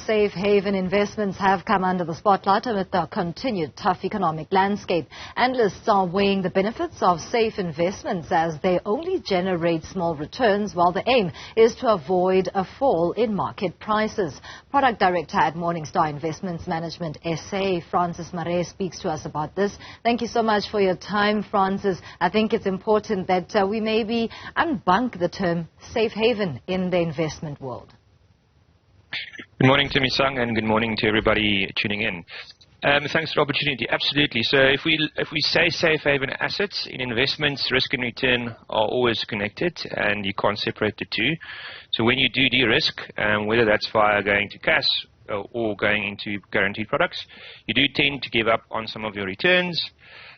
safe haven investments have come under the spotlight amid the continued tough economic landscape. Analysts are weighing the benefits of safe investments as they only generate small returns, while the aim is to avoid a fall in market prices. Product Director at Morningstar Investments Management SA, Marais, speaks to us about this. Thank you so much for your time, Francis. I think it's important that we maybe unbunk the term safe haven in the investment world. Good morning to Misang, and good morning to everybody tuning in. Thanks for the opportunity. Absolutely. So if we say safe haven assets in investments, risk and return are always connected, and you can't separate the two. So when you do de-risk, whether that's via going to cash or going into guaranteed products, you do tend to give up on some of your returns.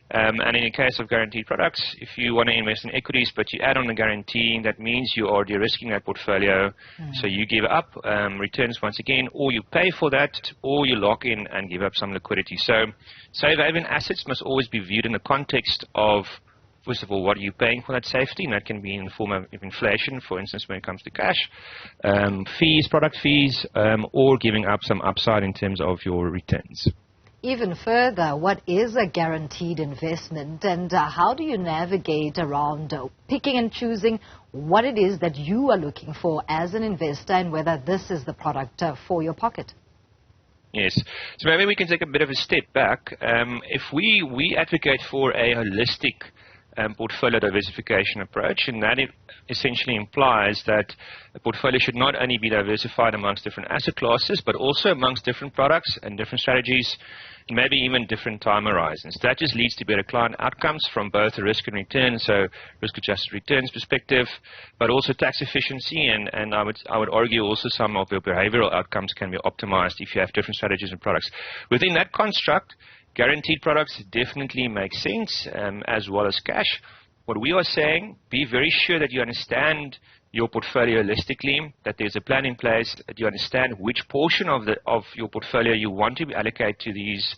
And in the case of guaranteed products, if you want to invest in equities but you add on a guarantee, that means you are de-risking that portfolio. So you give up returns once again, or you pay for that, or you lock in and give up some liquidity. So safe haven assets must always be viewed in the context of, first of all, what are you paying for that safety? And that can be in the form of inflation, for instance, when it comes to cash, fees, product fees, or giving up some upside in terms of your returns. Even further, what is a guaranteed investment, and how do you navigate around picking and choosing what it is that you are looking for as an investor, and whether this is the product for your pocket? Yes. So maybe we can take a bit of a step back. If we advocate for a holistic portfolio diversification approach, and that essentially implies that a portfolio should not only be diversified amongst different asset classes, but also amongst different products and different strategies, and maybe even different time horizons. That just leads to better client outcomes from both a risk and return, so risk-adjusted returns perspective, but also tax efficiency, and I would argue also some of your behavioral outcomes can be optimized if you have different strategies and products. Within that construct, guaranteed products definitely make sense, as well as cash. What we are saying, be very sure that you understand your portfolio holistically, that there's a plan in place, that you understand which portion of your portfolio you want to allocate to these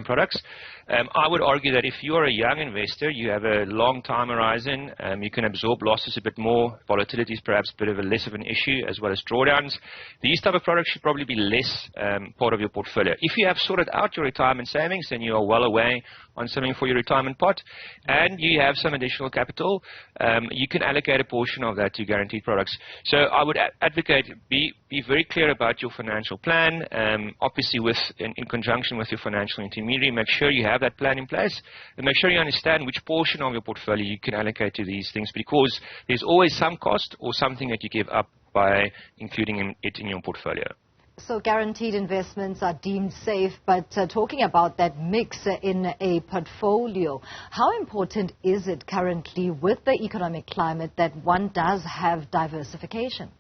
products. I would argue that if you're a young investor, you have a long time horizon, you can absorb losses a bit more. Volatility is perhaps a bit of a less of an issue, as well as drawdowns. These type of products should probably be less part of your portfolio. If you have sorted out your retirement savings and you are well away on something for your retirement pot, and you have some additional capital, you can allocate a portion of that to guaranteed products. So I would advocate be very clear about your financial plan, obviously in conjunction with your financial intermediary. Make sure you have that plan in place, and make sure you understand which portion of your portfolio you can allocate to these things, because there's always some cost or something that you give up by including it in your portfolio. So guaranteed investments are deemed safe, but talking about that mix in a portfolio, how important is it currently with the economic climate that one does have diversification?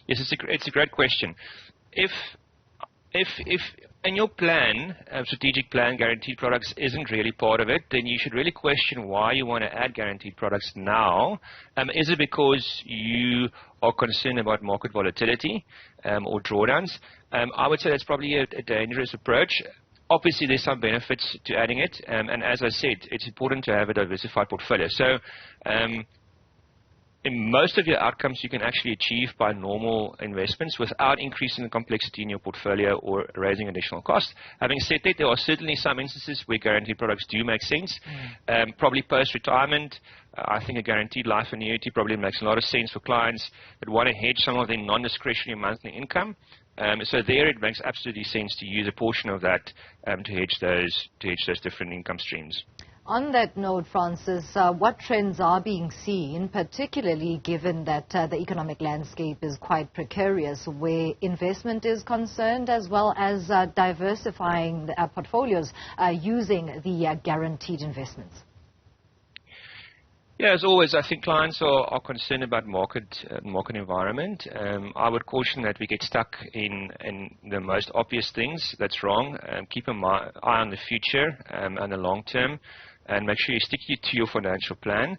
Yes, it's a great question. If in your plan, strategic plan, guaranteed products isn't really part of it, then you should really question why you want to add guaranteed products now. Is it because you are concerned about market volatility or drawdowns? I would say that's probably a dangerous approach. Obviously, there's some benefits to adding it, and as I said, it's important to have a diversified portfolio. So in most of your outcomes you can actually achieve by normal investments without increasing the complexity in your portfolio or raising additional costs. Having said that, there are certainly some instances where guaranteed products do make sense. Probably post-retirement, I think a guaranteed life annuity probably makes a lot of sense for clients that want to hedge some of their non-discretionary monthly income. So there it makes absolutely sense to use a portion of that to hedge those different income streams. On that note, Francis, what trends are being seen, particularly given that the economic landscape is quite precarious, where investment is concerned, as well as diversifying portfolios using the guaranteed investments? Yeah, as always, I think clients are concerned about market environment. I would caution that we get stuck in the most obvious things. That's wrong. Keep an eye on the future and the long term, and make sure you stick to your financial plan.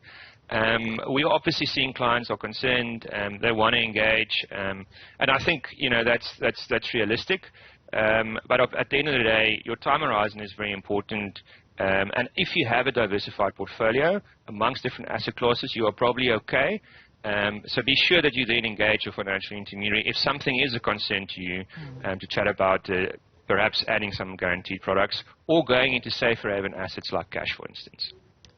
We're obviously seeing clients are concerned, they want to engage, and I think that's realistic. But at the end of the day, your time horizon is very important. And if you have a diversified portfolio amongst different asset classes, you are probably okay. So be sure that you then engage your financial intermediary if something is a concern to you, to chat about perhaps adding some guaranteed products or going into safer haven assets like cash, for instance.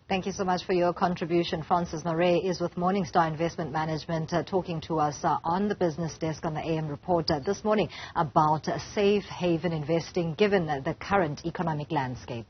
Thank you so much for your contribution. Francis Marais is with Morningstar Investment Management talking to us on the business desk on the AM report this morning about safe haven investing given the current economic landscape.